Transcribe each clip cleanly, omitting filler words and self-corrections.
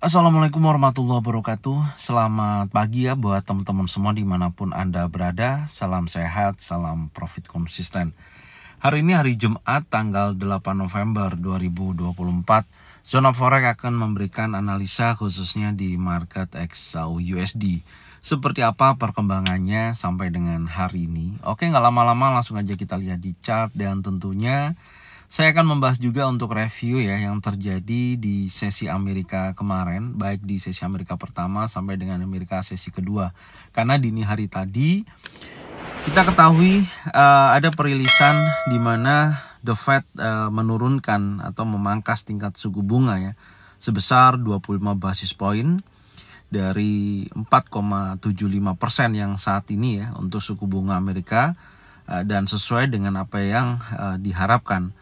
Assalamualaikum warahmatullahi wabarakatuh. Selamat pagi ya buat teman-teman semua dimanapun Anda berada. Salam sehat, salam profit konsisten. Hari ini hari Jumat tanggal 8 November 2024. Zona Forex akan memberikan analisa khususnya di market XAU-USD. Seperti apa perkembangannya sampai dengan hari ini. Oke, nggak lama-lama langsung aja kita lihat di chart. Dan tentunya saya akan membahas juga untuk review ya yang terjadi di sesi Amerika kemarin, baik di sesi Amerika pertama sampai dengan Amerika sesi kedua. Karena dini hari tadi kita ketahui ada perilisan di mana The Fed menurunkan atau memangkas tingkat suku bunga ya sebesar 25 basis point dari 4,75% yang saat ini ya untuk suku bunga Amerika dan sesuai dengan apa yang diharapkan.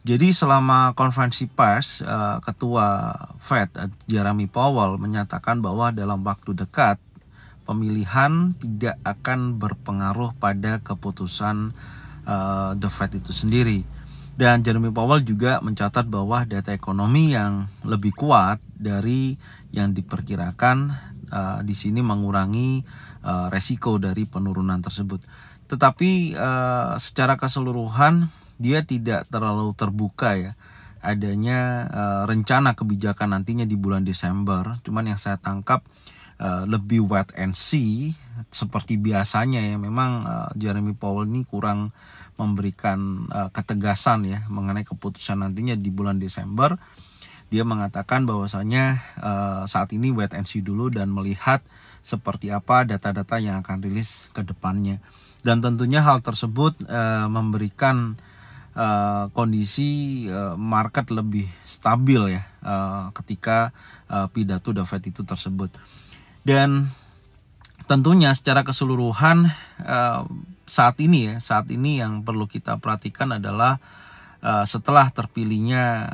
Jadi selama konferensi pers, Ketua Fed Jeremy Powell menyatakan bahwa dalam waktu dekat pemilihan tidak akan berpengaruh pada keputusan The Fed itu sendiri. Dan Jeremy Powell juga mencatat bahwa data ekonomi yang lebih kuat dari yang diperkirakan di sini mengurangi resiko dari penurunan tersebut. Tetapi secara keseluruhan dia tidak terlalu terbuka ya adanya rencana kebijakan nantinya di bulan Desember. Cuman yang saya tangkap lebih wait and see seperti biasanya ya. Memang Jeremy Powell ini kurang memberikan ketegasan ya mengenai keputusan nantinya di bulan Desember. Dia mengatakan bahwasanya saat ini wait and see dulu dan melihat seperti apa data-data yang akan rilis ke depannya. Dan tentunya hal tersebut memberikan kondisi market lebih stabil ya ketika pidato The Fed itu tersebut. Dan tentunya secara keseluruhan saat ini yang perlu kita perhatikan adalah setelah terpilihnya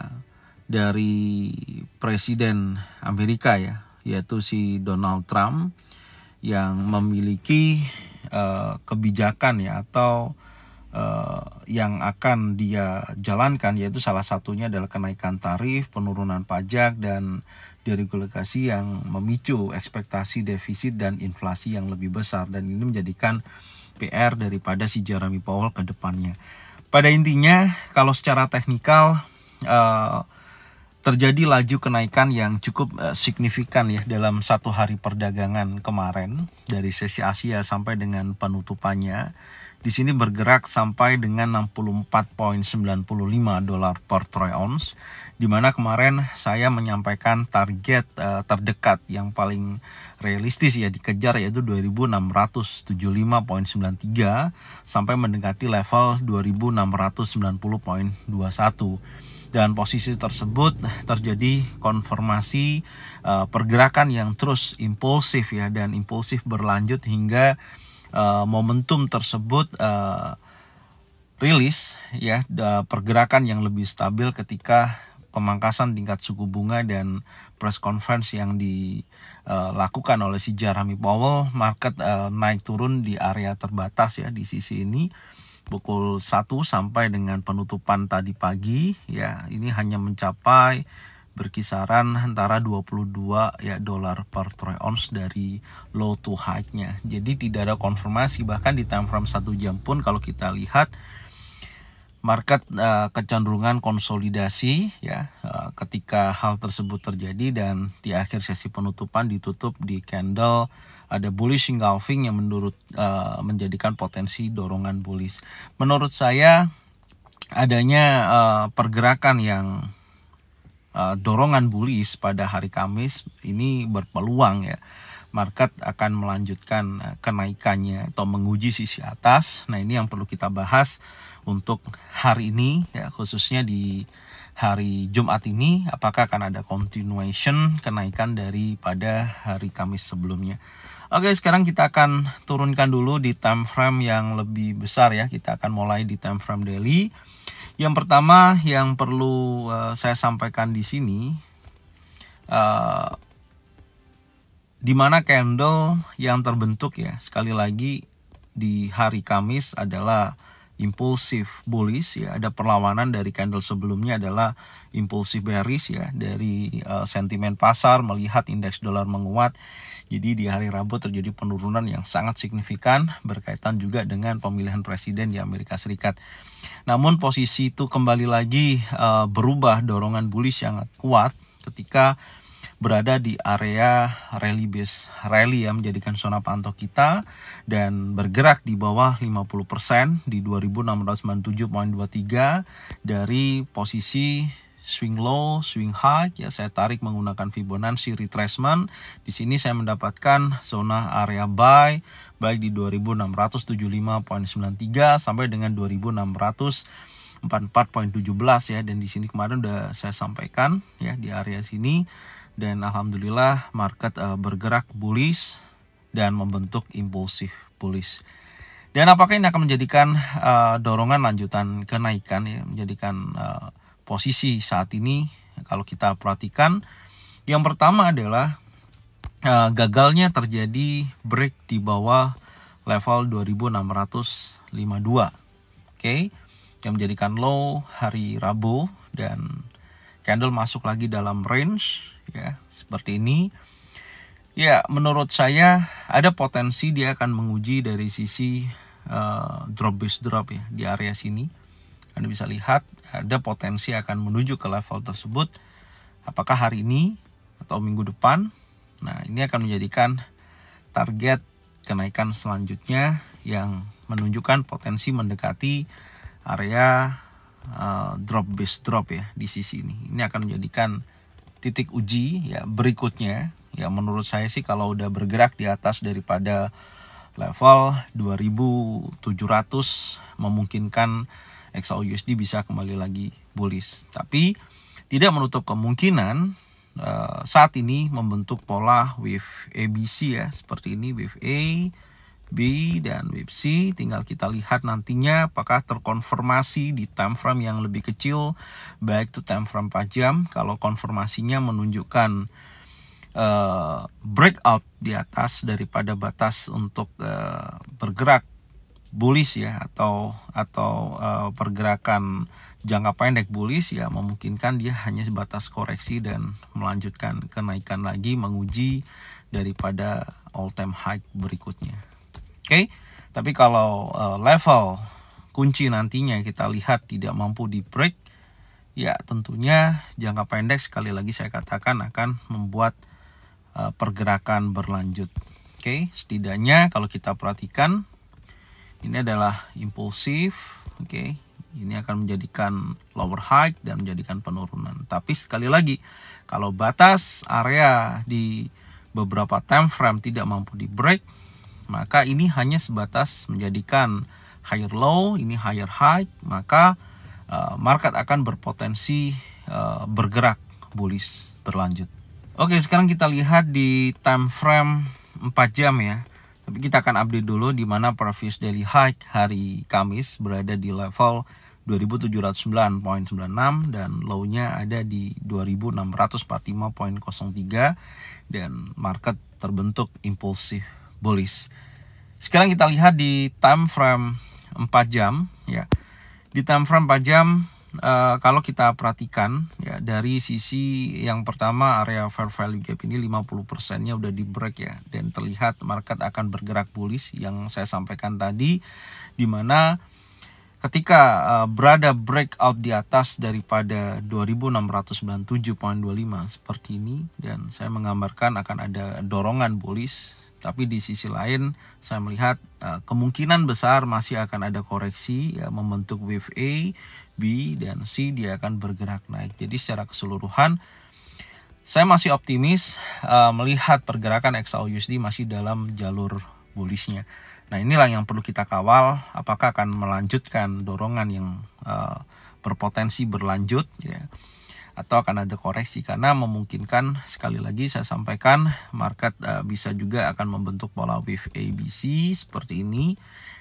dari Presiden Amerika ya, yaitu si Donald Trump yang memiliki kebijakan ya atau yang akan dia jalankan, yaitu salah satunya adalah kenaikan tarif, penurunan pajak, dan deregulasi yang memicu ekspektasi defisit dan inflasi yang lebih besar. Dan ini menjadikan PR daripada si Jeremy Powell ke depannya. Pada intinya kalau secara teknikal terjadi laju kenaikan yang cukup signifikan ya dalam satu hari perdagangan kemarin dari sesi Asia sampai dengan penutupannya. Di sini bergerak sampai dengan 64,95 dolar per troy ounce, di mana kemarin saya menyampaikan target terdekat yang paling realistis ya dikejar yaitu 2675,93 sampai mendekati level 2690,21. Dan posisi tersebut terjadi konfirmasi pergerakan yang terus impulsif ya, dan impulsif berlanjut hingga momentum tersebut rilis ya pergerakan yang lebih stabil ketika pemangkasan tingkat suku bunga dan press conference yang dilakukan oleh si Jeremy Powell. Market naik turun di area terbatas ya di sisi ini pukul 1 sampai dengan penutupan tadi pagi ya, ini hanya mencapai berkisaran antara 22 ya dolar per troy ounce dari low to high-nya. Jadi tidak ada konfirmasi, bahkan di time frame 1 jam pun kalau kita lihat market kecenderungan konsolidasi ya ketika hal tersebut terjadi, dan di akhir sesi penutupan ditutup di candle ada bullish engulfing yang menjadikan potensi dorongan bullish. Menurut saya adanya pergerakan yang dorongan bullish pada hari Kamis ini berpeluang ya market akan melanjutkan kenaikannya atau menguji sisi atas. Nah, ini yang perlu kita bahas untuk hari ini ya, khususnya di hari Jumat ini, apakah akan ada continuation kenaikan daripada hari Kamis sebelumnya. Oke, sekarang kita akan turunkan dulu di time frame yang lebih besar ya. Kita akan mulai di time frame daily. Yang pertama yang perlu saya sampaikan di sini, di mana candle yang terbentuk ya sekali lagi di hari Kamis adalah impulsif bullish ya, ada perlawanan dari candle sebelumnya adalah impulsif bearish ya, dari sentimen pasar melihat indeks dolar menguat. Jadi di hari Rabu terjadi penurunan yang sangat signifikan berkaitan juga dengan pemilihan presiden di Amerika Serikat. Namun posisi itu kembali lagi berubah, dorongan bullish yang kuat ketika berada di area rally base rally ya, menjadikan zona pantau kita dan bergerak di bawah 50% di 2697.23 dari posisi swing low, swing high ya. Saya tarik menggunakan Fibonacci retracement. Di sini saya mendapatkan zona area buy baik di 2675.93 sampai dengan 2644.17 ya, dan di sini kemarin udah saya sampaikan ya di area sini. Dan alhamdulillah market bergerak bullish dan membentuk impulsif bullish. Dan apakah ini akan menjadikan dorongan lanjutan kenaikan ya, menjadikan posisi saat ini kalau kita perhatikan, yang pertama adalah gagalnya terjadi break di bawah level 2652. Oke, yang menjadikan low hari Rabu dan candle masuk lagi dalam range ya seperti ini. Ya, menurut saya ada potensi dia akan menguji dari sisi drop base drop ya di area sini. Anda bisa lihat ada potensi akan menuju ke level tersebut. Apakah hari ini atau minggu depan? Nah, ini akan menjadikan target kenaikan selanjutnya yang menunjukkan potensi mendekati area drop base drop ya di sisi ini. Ini akan menjadikan titik uji ya berikutnya. Ya, menurut saya sih kalau udah bergerak di atas daripada level 2700 memungkinkan XAUUSD bisa kembali lagi bullish. Tapi tidak menutup kemungkinan saat ini membentuk pola wave ABC ya, seperti ini, wave A, B, dan wave C. Tinggal kita lihat nantinya apakah terkonfirmasi di time frame yang lebih kecil, baik itu time frame 4 jam. Kalau konfirmasinya menunjukkan breakout di atas daripada batas untuk bergerak bullish ya, atau pergerakan jangka pendek bullish ya, memungkinkan dia hanya sebatas koreksi dan melanjutkan kenaikan lagi, menguji daripada all time high berikutnya. Oke, tapi kalau level kunci nantinya kita lihat tidak mampu di break, ya tentunya jangka pendek sekali lagi saya katakan akan membuat pergerakan berlanjut. Oke, setidaknya kalau kita perhatikan ini adalah impulsif. Oke, ini akan menjadikan lower high dan menjadikan penurunan. Tapi sekali lagi, kalau batas area di beberapa time frame tidak mampu di break, maka ini hanya sebatas menjadikan higher low, ini higher high, maka market akan berpotensi bergerak bullish berlanjut. Oke, sekarang kita lihat di time frame 4 jam ya. Tapi kita akan update dulu di mana previous daily high hari Kamis berada di level 2709.96 dan low-nya ada di 2645.03 dan market terbentuk impulsif bullish. Sekarang kita lihat di time frame 4 jam ya. Di time frame 4 jam kalau kita perhatikan ya, dari sisi yang pertama area fair value gap ini 50%-nya udah di break ya, dan terlihat market akan bergerak bullish yang saya sampaikan tadi, dimana ketika berada breakout di atas daripada 2697.25 seperti ini, dan saya menggambarkan akan ada dorongan bullish. Tapi di sisi lain saya melihat kemungkinan besar masih akan ada koreksi ya, membentuk wave A, B, dan C, dia akan bergerak naik. Jadi secara keseluruhan saya masih optimis melihat pergerakan XAUUSD masih dalam jalur bullishnya. Nah, inilah yang perlu kita kawal, apakah akan melanjutkan dorongan yang berpotensi berlanjut ya, atau akan ada koreksi, karena memungkinkan sekali lagi saya sampaikan market bisa juga akan membentuk pola wave ABC seperti ini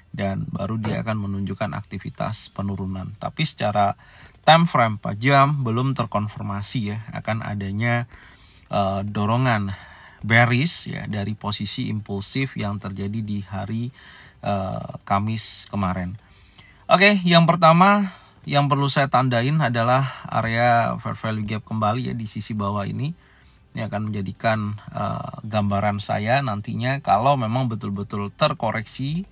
dan baru dia akan menunjukkan aktivitas penurunan. Tapi secara time frame 4 jam belum terkonfirmasi ya akan adanya dorongan bearish ya dari posisi impulsif yang terjadi di hari Kamis kemarin. Oke, yang pertama yang perlu saya tandain adalah area fair value gap kembali ya di sisi bawah ini. Ini akan menjadikan gambaran saya nantinya kalau memang betul-betul terkoreksi,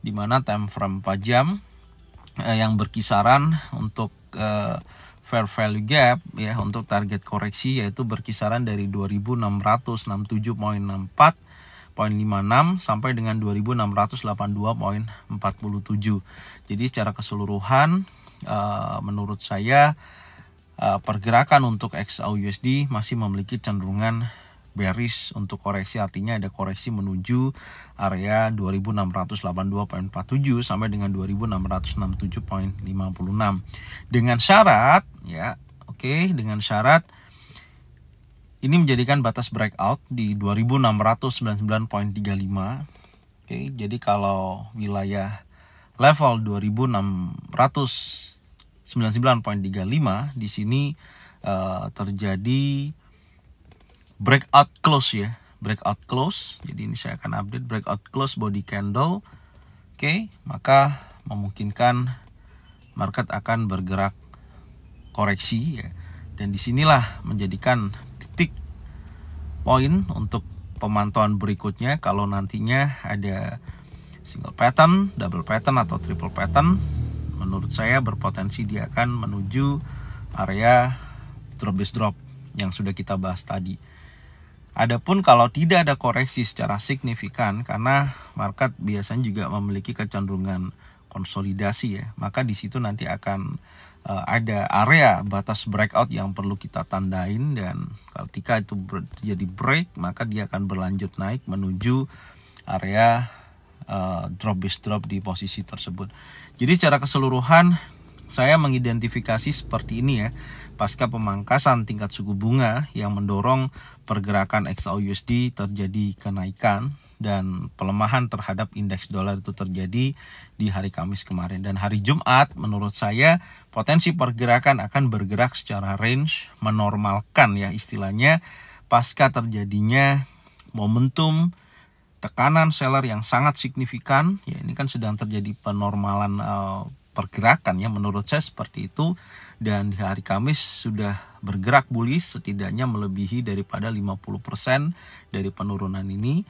di mana time frame 4 jam yang berkisaran untuk fair value gap ya, untuk target koreksi yaitu berkisaran dari 2667.64.56 sampai dengan 2682.47. Jadi secara keseluruhan menurut saya pergerakan untuk XAUUSD masih memiliki cenderungan bearish untuk koreksi, artinya ada koreksi menuju area 2682.47 sampai dengan 2667.56 dengan syarat ya, dengan syarat ini menjadikan batas breakout di 2699.35. Jadi kalau wilayah level 2699.35 di sini terjadi breakout close ya, breakout close. Jadi ini saya akan update breakout close body candle. Maka memungkinkan market akan bergerak koreksi ya. Dan disinilah menjadikan titik poin untuk pemantauan berikutnya kalau nantinya ada single pattern, double pattern atau triple pattern. Menurut saya berpotensi dia akan menuju area drop base drop yang sudah kita bahas tadi. Adapun kalau tidak ada koreksi secara signifikan, karena market biasanya juga memiliki kecenderungan konsolidasi ya, maka di situ nanti akan ada area batas breakout yang perlu kita tandain, dan ketika itu terjadi break maka dia akan berlanjut naik menuju area drop base drop di posisi tersebut. Jadi secara keseluruhan saya mengidentifikasi seperti ini ya, pasca pemangkasan tingkat suku bunga yang mendorong pergerakan XAUUSD terjadi kenaikan dan pelemahan terhadap indeks dolar itu terjadi di hari Kamis kemarin. Dan hari Jumat menurut saya potensi pergerakan akan bergerak secara range, menormalkan ya istilahnya, pasca terjadinya momentum tekanan seller yang sangat signifikan ya. Ini kan sedang terjadi penormalan pergerakan ya, menurut saya seperti itu. Dan di hari Kamis sudah bergerak bullish, setidaknya melebihi daripada 50% dari penurunan ini.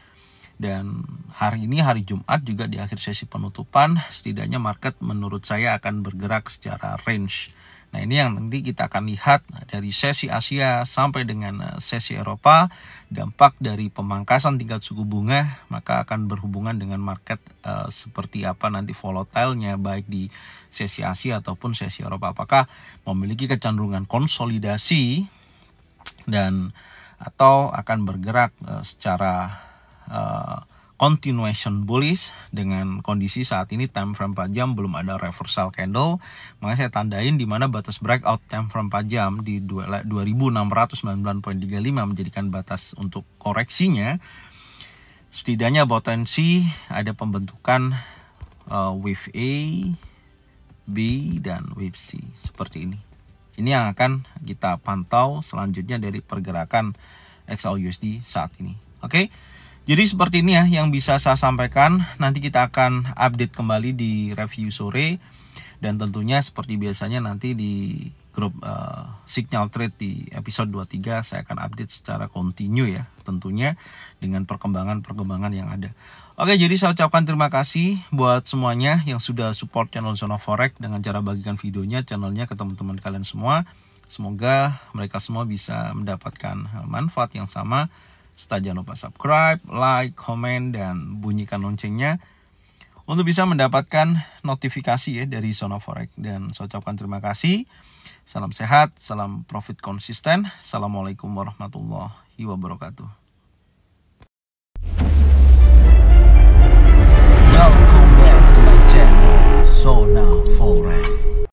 Dan hari ini hari Jumat juga di akhir sesi penutupan, setidaknya market menurut saya akan bergerak secara range. Nah ini yang nanti kita akan lihat dari sesi Asia sampai dengan sesi Eropa. Dampak dari pemangkasan tingkat suku bunga maka akan berhubungan dengan market seperti apa nanti volatilenya, baik di sesi Asia ataupun sesi Eropa. Apakah memiliki kecenderungan konsolidasi dan atau akan bergerak secara continuation bullish. Dengan kondisi saat ini time frame 4 jam belum ada reversal candle, maka saya tandain di mana batas breakout time frame 4 jam di 2699.35 menjadikan batas untuk koreksinya. Setidaknya potensi ada pembentukan wave A, B, dan wave C seperti ini. Ini yang akan kita pantau selanjutnya dari pergerakan XAUUSD saat ini. Jadi seperti ini ya yang bisa saya sampaikan. Nanti kita akan update kembali di review sore, dan tentunya seperti biasanya nanti di grup Signal Trade di episode 23 saya akan update secara kontinu ya, tentunya dengan perkembangan-perkembangan yang ada. Jadi saya ucapkan terima kasih buat semuanya yang sudah support channel Zona Forex dengan cara bagikan videonya, channelnya ke teman-teman kalian semua. Semoga mereka semua bisa mendapatkan manfaat yang sama. Jangan lupa subscribe, like, komen, dan bunyikan loncengnya untuk bisa mendapatkan notifikasi ya dari Zona Forex. Dan saya ucapkan terima kasih. Salam sehat, salam profit konsisten. Assalamualaikum warahmatullahi wabarakatuh. Welcome back to my channel Zona Forex.